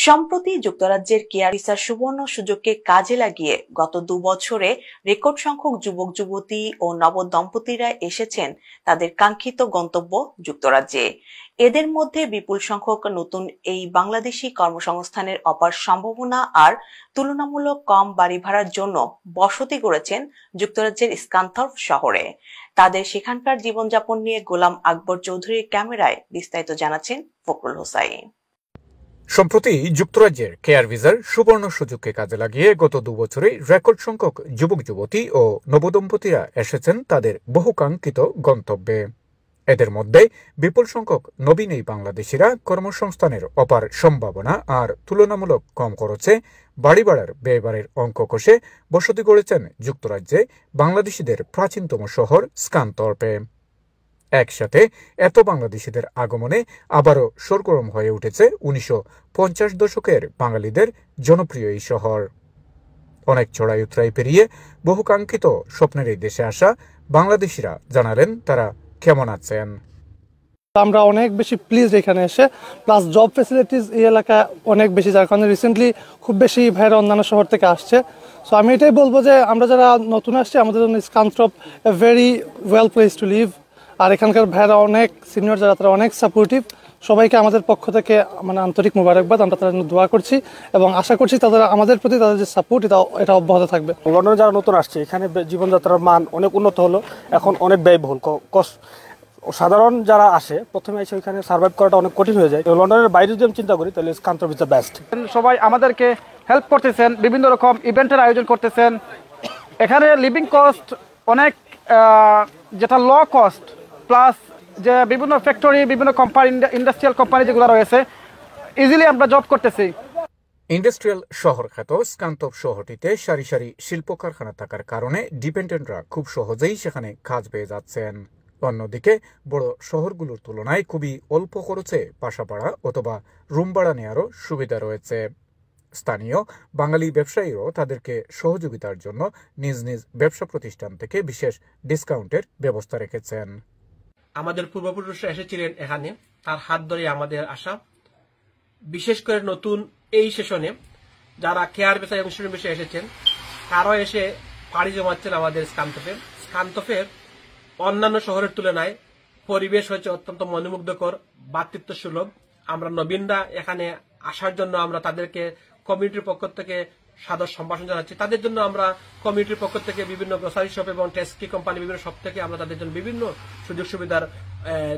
সম্প্রতি যুক্তরাজ্যের কেয়ার ভিসার সুবর্ণ সুযোগকে কাজে লাগিয়ে গত 2 বছরে রেকর্ড সংখ্যক যুবক যুবতী ও নবদম্পতিরা এসেছেন তাদের কাঙ্ক্ষিত গন্তব্য যুক্তরাজ্যে। এদের মধ্যে বিপুল সংখ্যক নতুন এই বাংলাদেশি কর্মসংস্থানের অপার সম্ভাবনা আর তুলনামূলক কম বাড়ি ভাড়ার জন্য বসতি গড়েছেন যুক্তরাজ্যের স্কানথর্প শহরে। তাদের সেখানকার জীবনযাপন নিয়ে গোলাম আকবর চৌধুরীর ক্যামেরায় বিস্তারিত জানাচ্ছেন ফখরুল হোসাইন। সম্প্রতি যুক্তরাজ্যের কেয়ার ভিসার সুবর্ণ সুযোগকে কাজে লাগিয়ে গত 2 বছরে রেকর্ড সংখ্যক যুবক যুবতী ও নবদম্পতিরা এসেছেন তাদের বহুকাঙ্ক্ষিত গন্তব্যে। এদের মধ্যে বিপুল সংখ্যক নবীন এই বাংলাদেশিরা কর্মসংস্থানের অপার সম্ভাবনা আর তুলনামূলক কম খরচে বাড়ি ভাড়ার ব্যয়ভারের অঙ্ক কষে বসতি গড়েছেন যুক্তরাজ্যে বাংলাদেশিদের প্রাচীনতম শহর স্কানথর্পে। একসাথে এত বাংলাদেশিদের আগমনে আবারও সরগরম হয়ে উঠেছে 1950 দশকের বাঙালিদের জনপ্রিয় এই শহর। অনেক চড়াই উতরাই পেরিয়ে বহুকাঙ্ক্ষিত স্বপ্নের এই দেশে আসা বাংলাদেশিরা জানালেন তারা কেমন আছেন। আমরা অনেক বেশি প্লিজ এখানে এসে, প্লাস জব ফেসিলিটিস এই এলাকা অনেক বেশি, যার কারণে রিসেন্টলি খুব বেশি ভাইরা অন্যান্য শহর থেকে আসছে। সো আমি এটাই বলবো যে আমরা যারা নতুন আসছি আমাদের জন্য Scunthorpe a very well place to live. আর এখানকার ভাইরা অনেক সিনিয়র যারা, তারা অনেক সাপোর্টিভ। সবাইকে আমাদের পক্ষ থেকে আন্তরিক মোবারকবাদ। আমরা তাদের দোয়া করছি এবং আশা করছি তাদের আমাদের প্রতি তাদের যে সাপোর্ট এটা অব্যাহত থাকবে। লন্ডনে যারা নতুন আসছে, এখানে জীবনযাত্রার মান অনেক উন্নত হলো, এখন অনেক ব্যয়বহুল। সাধারণ যারা আসে প্রথমে এসে ওইখানে সার্ভাইভ করাটা অনেক কঠিন হয়ে যায়। লন্ডনের বাইরে যদি আমি চিন্তা করি তাহলে স্কানথর্প ইজ দ্য বেস্ট। সবাই আমাদেরকে হেল্প করতেছেন, বিভিন্ন রকম ইভেন্টের আয়োজন করতেছেন। এখানে লিভিং কস্ট অনেক, যেটা লো কস্ট, প্লাস যে বিভিন্ন ফ্যাক্টরি, বিভিন্ন কোম্পানি, ইন্ডাস্ট্রিয়াল কোম্পানি যেগুলো রয়েছে, ইজিলি আমরা জব করতেছি। ইন্ডাস্ট্রিয়াল শহর খ্যাত স্কানথর্প শহরটিতে সারি সারি শিল্প কারখানা থাকার কারণে ডিপেন্ডেন্টরা খুব সহজেই সেখানে কাজ পেয়ে যাচ্ছেন। অন্যদিকে বড় শহরগুলোর তুলনায় খুবই অল্প খরচে বাসা ভাড়া অথবা রুম ভাড়া নেওয়ারও সুবিধা রয়েছে। স্থানীয় বাঙালি ব্যবসায়ীরাও তাদেরকে সহযোগিতার জন্য নিজ নিজ ব্যবসা প্রতিষ্ঠান থেকে বিশেষ ডিসকাউন্টের ব্যবস্থা রেখেছেন। আমাদের পূর্বপুরুষরা এসেছিলেন এখানে, তার হাত ধরে আমাদের আসা। বিশেষ করে নতুন এই সেশনে যারা কেয়ার ভিসা এবং স্টুডেন্ট ভিসায় এসেছেন, তারাও এসে পাড়ি জমাচ্ছেন আমাদের স্কানথর্পে। স্কানথর্পের অন্যান্য শহরের তুলনায় পরিবেশ হচ্ছে অত্যন্ত মনোমুগ্ধকর, ভ্রাতৃত্ব সুলভ। আমরা নবীনরা এখানে আসার জন্য আমরা তাদেরকে কমিউনিটির পক্ষ থেকে সাদর সম্ভাষণ জানাচ্ছি। তাদের জন্য আমরা কমিউনিটির পক্ষ থেকে বিভিন্ন গ্রোসারি শপ এবং টেস্টি কোম্পানি বিভিন্ন শপ থেকে আমরা তাদের জন্য বিভিন্ন সুযোগ সুবিধার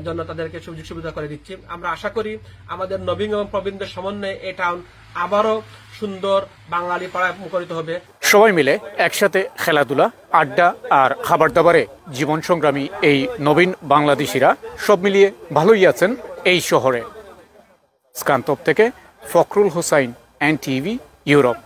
জন্য তাদেরকে সুযোগ সুবিধা করে দিচ্ছি। আমরা আশা করি আমাদের নবীন এবং প্রবীণদের সমন্বয়ে এই টাউন আবারও সুন্দর বাঙালি পাড়ায় মুখরিত হবে। সবাই মিলে একসাথে খেলাধুলা, আড্ডা আর খাবার দাবারে জীবন সংগ্রামী এই নবীন বাংলাদেশিরা সব মিলিয়ে ভালোই আছেন এই শহরে। স্কানথর্প থেকে ফখরুল হোসাইন, NTV, ইউরোপ।